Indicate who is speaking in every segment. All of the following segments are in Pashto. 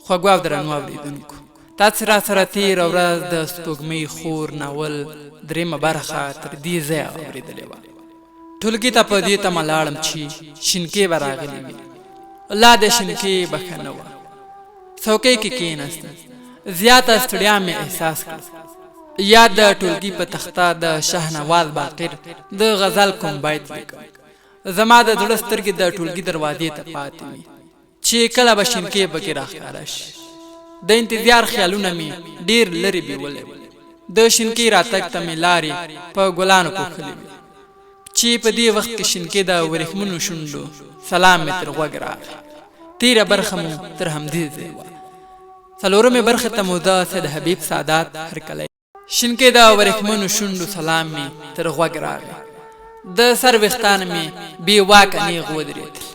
Speaker 1: خوږو او درنو اورېدونکو، تاسو را سره تېره ورځ د سپوږمۍ خور ناول درېیمه برخه تر دې ځایه اورېدلې وه. ټولګي ته په دې تمه لاړم چې شینکۍ به راغلې وي. لا د شینکۍ بښنه وه. څوکۍ کې کېناستم. زیاته ستړیا مې احساس کړه. یاد د ټولګي په تخته د شهنواز باقر د غزل کوم بیت لیکم. زما د زړه سترګې د ټولګي دروازې ته پاتې وي چې کله به شینکۍ پکې راښکاره شي. د انتظار خیالونه مې ډېر لرې بیولې وو. د شینکۍ راتګ ته مې لارې په ګلانو پوښلې وې چې په دې وخت کې شینکۍ د ورېښمینو شونډو سلام مې تر غوږ راغی. تېره برخه مو تر همدې ځای وه. څلورمې برخې ته مو د سید حبیب سادات هرکلی. شینکۍ د ورېښمینو شونډو سلام مې تر غوږ راغی. د سر ویښتان مې بې واکه نیغ ودرېدل.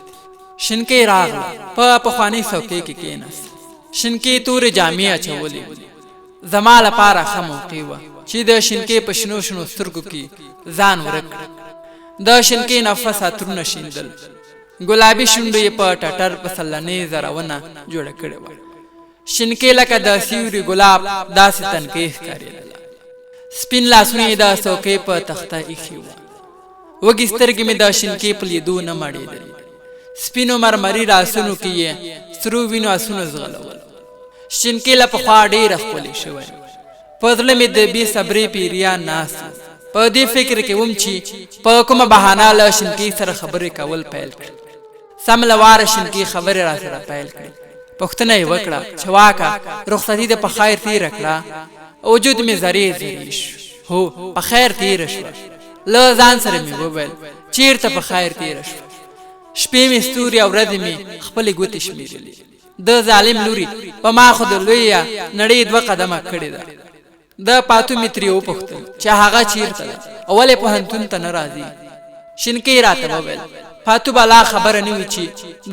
Speaker 1: شینکۍ راغله. په پخوانۍ څوکۍ کې کېناست. شینکۍ تورې جامې اچولې وې. زما لپاره ښه موقع وه چې د شینکۍ په شنو شنو سترګو کې ځان ورک کړم. د شینکۍ نفس عطرونه شیندل. ګلابي شونډو یې په ټټر پسلنۍ زرونه جوړه کړې وه. شینکۍ لکه د سیوري ګلاب داسې تنکۍ ښکارېدله. سپین لاسونه یې د څوکۍ په تخته ایښي وه. وږې سترګې مې د شینکۍ په لیدو نه مړېدلې. سپینو مرمري راسونو کې یې سرو وینو آسونه ځغلول. شینکۍ له پخوا ډېره ښکلې شوې. په زړه مې د بې صبرۍ پیریان ناست و. په دې فکر کې وم چې په کومه بهانه له شینکۍ سره خبرې کول پیل کړم. سم له واره شینکۍ خبرې را سره پیل کړې. پوښتنه یې وکړه چې واکه رخصتي دې په خیر تېره کړه؟ وجود مې زرې زرې شو. هو، په خیر تېره شوه. له ځان سره مې وویل چېرته په خیر تېره شوه؟ شپې مې ستوري او ورځې مې خپلې ګوتې شمېرلې. د ظالم لوري په ما خو د لویه نړۍ 2 قدمه کړې ده. د پاتو مې ترې وپوښتل چې هغه چېرته ده او ولې پوهنتون ته نه راځي؟ شینکۍ راته وویل پاتو به لا خبره نه وي چې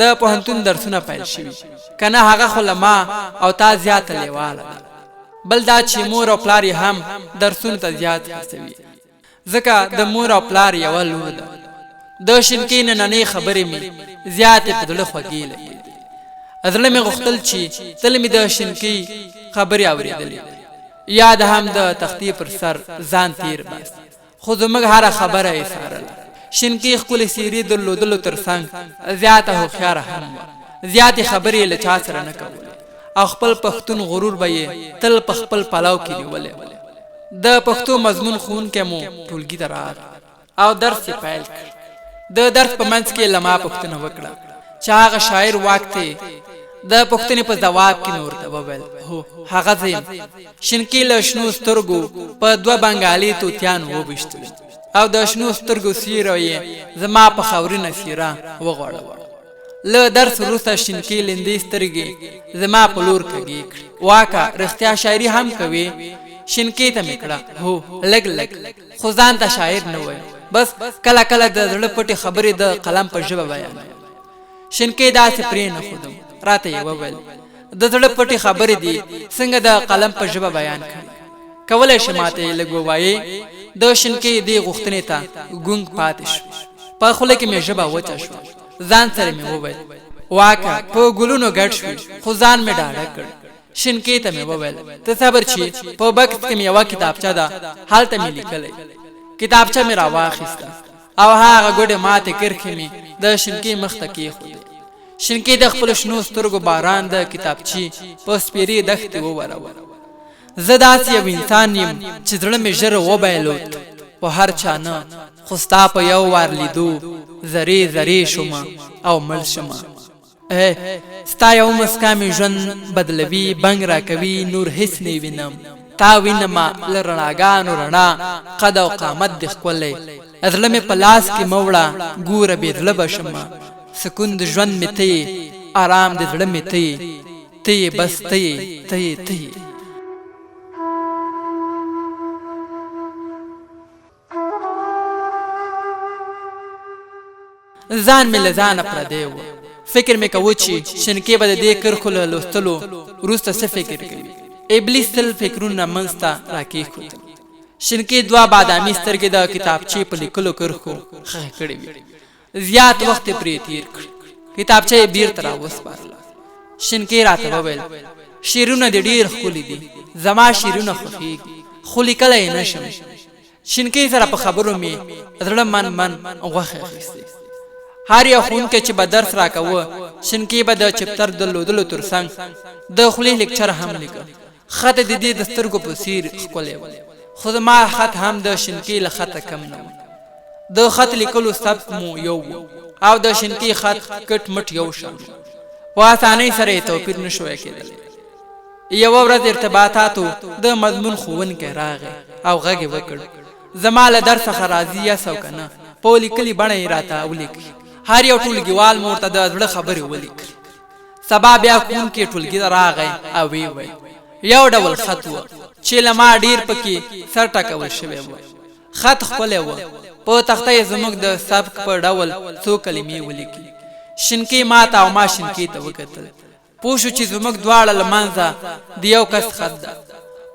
Speaker 1: د پوهنتون درسونه پیل شوي، که نه هغه خو له ما او تا زیاته لیواله ده. بل دا چې مور او پلار یې هم درسونو ته زیات هڅوي، ځکه د مور او پلار یوه لور ده. د شینکۍ نننۍ خبرې مې زیاتې په زړه خوږې لګېدې. زړه مې غوښتل چې تل مې د شینکۍ خبرې اورېدلې، یا د هم د تختې پر سر ځان تېر باست، خو زموږ هره خبره یې څارله. شینکۍ ښکلې څېرې درلودلو تر څنګ زیاته هوښیاره هم وه. زیاتې خبرې یې له چا سره نه کولې او خپل پښتون غرور به یې تل په خپل پلو کې نیولی. د پښتو مضمون ښوونکی مو ټولګي ته راغی او درس یې پیل کړ. د درس په منځ کې له ما پوښتنه وکړه چې هغه شاعر واک دی؟ د پوښتنې په ځواب کې مې ورته وویل هو، هغه زه یم. شینکۍ له شنو سترګو په 2 بنګالي توتیانو وویشتلم او د شنو سترګو سیوری یې زما په خاورینه څېره وغوړوه. له درس وروسته شینکۍ لندې سترګې زما په لور کږې کړې. واکه رښتیا شاعري هم کوې؟ شینکۍ ته مې کړه هو، لږ لږ، خو ځان ته شاعر نه وایم، بس کله کله د زړه پټې خبرې د قلم په ژبه بیانوم. شینکۍ داسې پرېنښودم. راته یې وویل د زړه پټې خبرې دې څنګه د قلم په ژبه بیان کړې؟ کولی شې ماته یې لږ ووایې؟ د شینکۍ دې غوښتنې ته ګونګ پاتې شو. په خوله کې مې ژبه وچه شوه. ځان سره مې وویل واکه په ګلونو ګډ شوې، خو ځان مې ډاډه کړ. شینکۍ ته مې وویل ته صبر چې په بکس کې مې یوه کتابچه ده، هلته مې لیکلی. کتابچه مې راواخیسته او هغه ګوډې ماتې کرښې مې د شینکۍ مخ ته کېښودې. شینکۍ د خپلو شنو سترګو باران د کتابچې په سپېرې دښتې ووروه. زه داسې یو انسان یم چې زړه مې ژر وبایلود، په هر چا نه، خو ستا په یو وار لیدو زرې زرې شومه او مړ شومه. ستا یو مسکا مې ژوند بدلوي، بنګ راکوي، نور هېڅ نه وینم. تا وینمه له رڼاګانو رڼا، قد او قامت دې ښکلی. زړه مې په لاس کې مه وړه، ګوره بې زړه به شمه. سکون د ژوند مې ته یې، آرام د زړه مې ته یې، ته یې بس ته یې، ته یې، ته یې. ځان مې له ځانه پردی و. فکر مې کوو چې شینکۍ به د دې کرښو له لوستلو وروسته څه فکر کوي. ابلیس تل فکرونه منځ ته راکېښودل. شینکۍ 2 بادامي سترګې د کتابچې په لیکلو کرښو ښخې کړې وې. زیات وخت یې پرې تېر کړ. کتابچه یې بیرته راوسپارله. شینکي راته وویل شیرونه دې ډیر ښکلي دي، زما شیرونه خوښیږي خو لیکلی یې نشم. شینکي سره په خبرو مې زړه من غوښې اخیستې. هر یو ښوونکی چې به درس راکوه شینکي به د چپتر د لودلو تر څنګ د خولې لیکچر هم لیکه. خط د دې د سترګو په څیر ښکلی و، خو زما خط هم د شینکي له خطه کم نه و. د خط لیکلو سبک مو یو و او د شینکي خط کټ مټ یو شان و. په اسانۍ سره یې توپیر نه شوی کېدلی. یوه ورځ ارتباطاتو د مضمون ښوونکی راغی او غږ یې وکړ زما له درس څخه راضي یاست او که نه؟ په لیکلي بڼه یې راته ولیکئ. هر یو ټولګیوال مو ورته د زړه خبرې ولیکلې. سبا بیا ښوونکی ټولګي ته راغی او ویې ویل یو ډول خط و چې له ما ډېر پکې سر ټکول شوی و. خط ښکلی و، په تخته یې زموږ د سبک په ډول څو کلمې ولیکي. شینکي ما ته او ما شینکي ته وکتل. پوه شو چې زموږ دواړه له منځه د یو کس خط ده.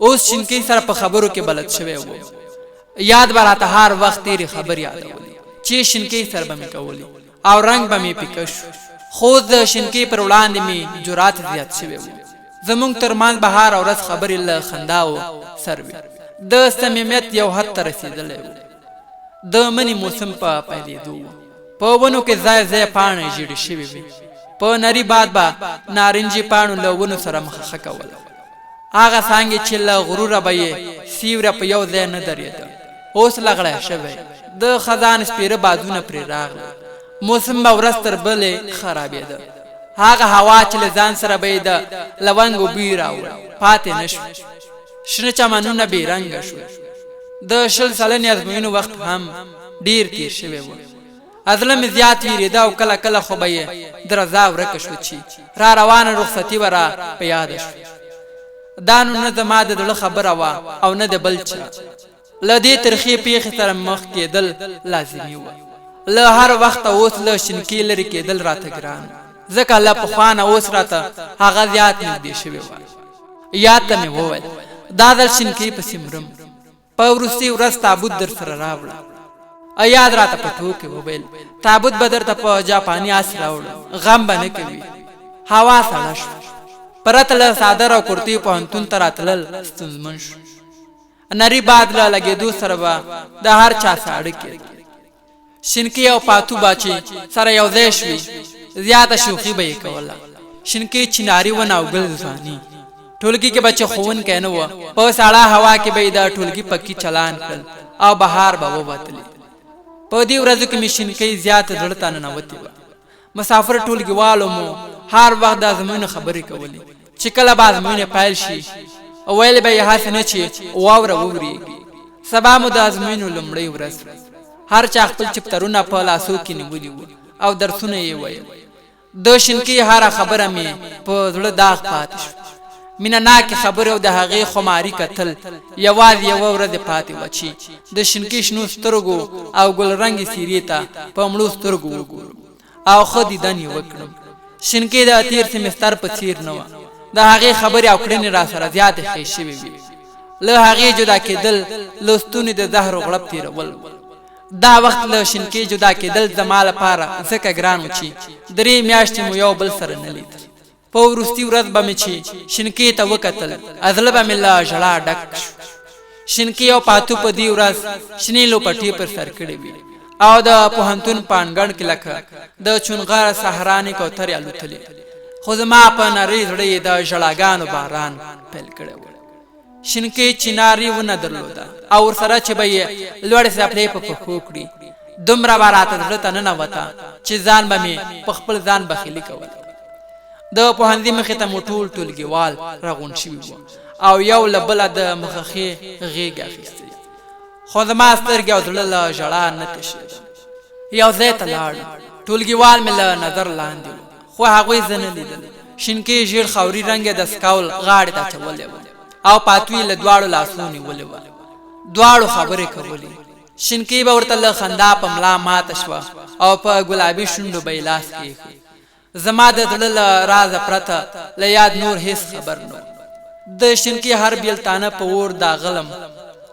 Speaker 1: اوس شینکي سره په خبرو کې بلد شوی و. یاد به راته هر وخت تېرې خبرې یادولې چې شینکي سره به مې کولې او رنګ به مې پیکه شو. خو د شینکي پر وړاندې مې جرات زیات شوی و. زموږ ترمنځ به هره ورځ خبرې له خنداو سر وي. د صمیمیت یو حد ته رسېدلی و. د مني موسم په پیلېدو و. په ونو کې ځای ځای پاڼې ژېړې شوې وې. په نري باد به نارنجي پاڼو له ونو سره مخه کوله. هغه څانګې چې له غروره به یې سیوری په یو ځای نه درېده اوس لغړی شوی. د خزان سپېره بادونه پرې راغله. موسم به ورځ تر بلې خرابېده. هغه هوا چې له ځان سره به یې د لونګو بوی راوړ پاتې نه شو. شنه چمنونه بې رنګه شول. د 20 سلنې ازموینو وخت هم ډېر تېر شوی و. زړه مې زیات ویرېده او کله کله خو به یې درزا ورکه شو چې را روانه رخصتي به را په یاده شو. دا نو نه زما د زړه خبره وه او نه د بل چا. له دې ترخې پېښې سره مخ کېدل لازمي وه. له هر وخته اوس له شینکي لرې کېدل راته ګران، ځکه له پخوا نه اوس راته هغه زیات نږدې شوی وه. یاد ته مې وویل دا ځل شینکي پسې مرم. په وروستۍ ورځ تابوت در سره راوړه. یاد راته په ټوکې وویل تابوت به درته په جاپاني آس راوړم، غم به نه کوي. هوا سړه شوه. پرته له څادر او کرتۍ پوهنتون ته راتلل ستونزمن شو. نري باد له لګېدو سره به د هر چا ساړه کېده. شینکي او پاتو باچې سره یو ځای شوي. زیاته شوخي به یې کوله. شینکي چناري ونه او ګل ځواني. ټولګي کې به چې ښوونکی نه وه په سړه هوا کې به یې د ټولګي پکې چلان کړل او بهار به ووتلې. په دې ورځو کې مې شینکي زیاته زړه ته ننوتې وه. مسافر ټولګیوالو مو هر وخت د ازموینو خبرې کولې چې کله به ازموینې پیل شي. ویل به یې هسې نه چې واوره وورېږي. سبا مو د ازموینو لومړۍ ورځ. هر چا خپل چپترونه په لاسو کې نیولي وو او درسونه یې ویل. د شینکي هره خبره مې په زړه داغ پاتې شو. مینه ناکې خبرې او د هغې خماري کتل یوازې یوه ورځ پاتې وه چې د شینکي شنو سترګو او ګلرنګې څېرې ته په مړو سترګو وګورم او ښه دیدن یې وکړم. شینکي د تېر سمستر په څېر نه وه. د هغې خبرې او کړنې را سره زیاتې ښې شوې وې. له هغې جدا کېدل له ستوني د زهرو غړپ تېرول. دا وخت له شینکي جدا کېدل زما لپاره ځکه ګران و چې 3 میاشتې مو یو بل سره نه لیدل. په وروستۍ ورځ به مې چې شینکي ته وکتل زړه به مې له ژړا ډک شو. شینکي او پاتو په دې ورځ شنې لوپټې پر سر کړې وې او د پوهنتون په انګړ کې لکه د چونغره صحرانې کوترې الوتلې. خو زما په نرۍ زړه یې د ژړاګانو باران پیل کړی و. شینکي چناري ونه درلوده او ورسره چې به یې لوړې څپلۍ په پښو کړي دومره به راته زړه ته ننوته چې ځان به مې په خپل ځان بخیلي کوله. د پوهنځي مخې ته مو ټول ټولګیوال راغونډ شوي وو او یو له بله د مخخې غېږې اخیستې. خو زما سترګې او زړه له ژړا نه تشېده. یو ځای ته لاړم. ټولګیوال مې له نظر لاندې و خو هغوی زه نه لیدل. شینکي ژېړ خاوري رنګ یې د سکاول غاړې ته اچولی و او پاتو یې له دواړو لاسونو نیولې وه. دواړو خبرې کولې. شینکي به ورته له خندا په ملا ماته شوه او په ګلابي شونډو به یې لاس کېښود. زما د زړه له رازه پرته له یاد نور هېڅ خبر نه و. د شینکي هر بیلتانه په اور داغلم.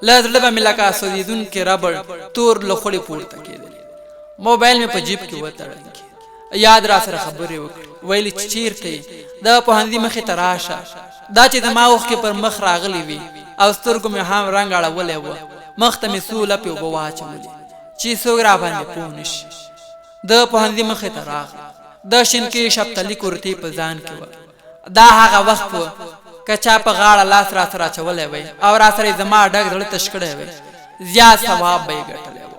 Speaker 1: له زړه به مې لکه سوځېدونکی ربړ تور له خوړې پورته کېدل. موبایل مې په جیب کې وتړل. یاد را سره خبرې وکړې ویلې چې چیرته د پوهنځي مخې ته راشه دا چې زما اوښکې پر مخ راغلې وي او سترګو مې هم رنګ اړولی و مخ ته مې څو لپې اوبه واچولې چې څوک را باندې پوه نه شي د پوهنځي مخې ته راغله د شینکي شفتلي کورتۍ په ځان کې وه دا هغه وخت و که چا په غاړه لاس را سره اچولی وی او را سره زما ډک زړه تش کړی وی زیات ثواب به یې ګټلی و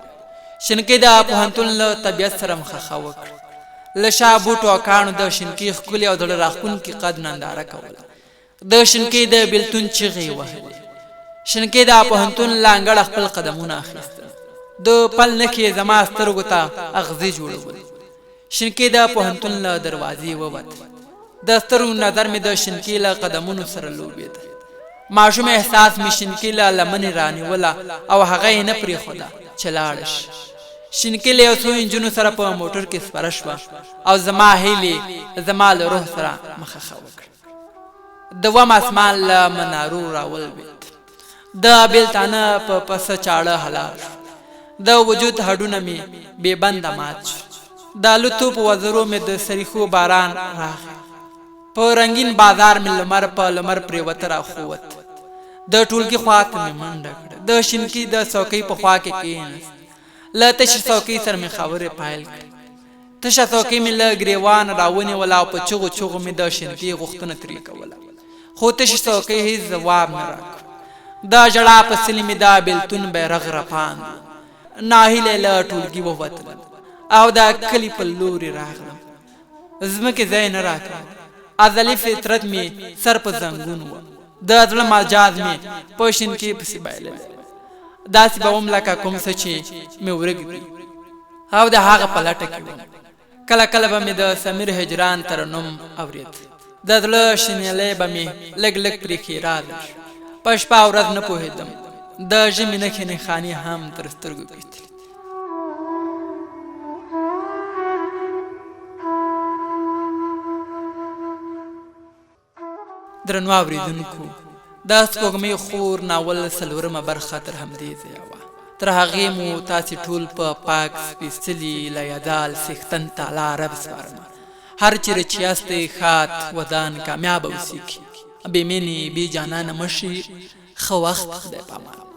Speaker 1: شینکي د پوهنتون له طبیعت سره مخه وکړه له شا بوټو او کاڼو د شینکي ښکلي او زړه راښکونکي قد ننداره کوله د شینکي د بېلتون چغې وهلې شینکي د پوهنتون له انګړه خپل قدمونه اخیستل د پل نښې زما سترګو ته اغزي جوړول شینکي د پوهنتون له دروازې ووت د سترګو نظر مې د شینکي له قدمونو سره لوبېده ماشوم احساس مې شینکي له لمنې رانیوله او هغه یې نه پرېښوده چې لاړه شي شینکي له یو څو نجونو سره په موټر کې سپره شوه او زما هیلې زما له روح سره مخه وکړه دوام اسمان له منارو راولوېد د بېلتانه په پسه چاړه حلال شو د وجود هډونه مې بې بنده مات شو د الوتو په وزرو مې د سریښو باران راغی په رنګین بازار مې لمر په لمر پرېوته راخوت د ټولګي خوا ته مې منډه کړه د شینکي د څوکۍ په خوا کې کېناست له تشې څوکۍ سره مې خبرې پیل کړې تشه څوکۍ مې له ګریوان راونیوله او په چغو چغو مې د شینکي غوښتنه ترې کوله خو تشې څوکۍ هېڅ ځواب نه راکړ د ژړا په څلي مې د بېلتون بیرغ رپاند ناهیلې له ټولګي ووتلم او د کلي په لورې راغلم ځمکې ځای نه راکړم ازلي فطرت مې سر په زنګون و د زړه مجاز مې په شینکي پسې بایللی داسې به وم لکه کوم څه چې مې ورک دي او د هغه په لټه کې وم کله کله به مې د سمیر هجران ترنم اورېد د زړه شینېلی به مې لږ لږ پرې ښېراده په شپه او ورځ نه پوهېدم د ژمي نښې نښانې هم تر سترګو کېدلې درنو اورېدونکو د سپوږمۍ خور ناول څلورمه برخه تر همدې ځایه وه تر هغې مو تاسې ټول په پاک سپېڅلي لیدال څښتن تعالی رب سپارمه هر چیرې چې یاستئ ښاد ودان کامیاب اوسیږي بې مینې بې جانانه مه شي ښه وخت خدای پامان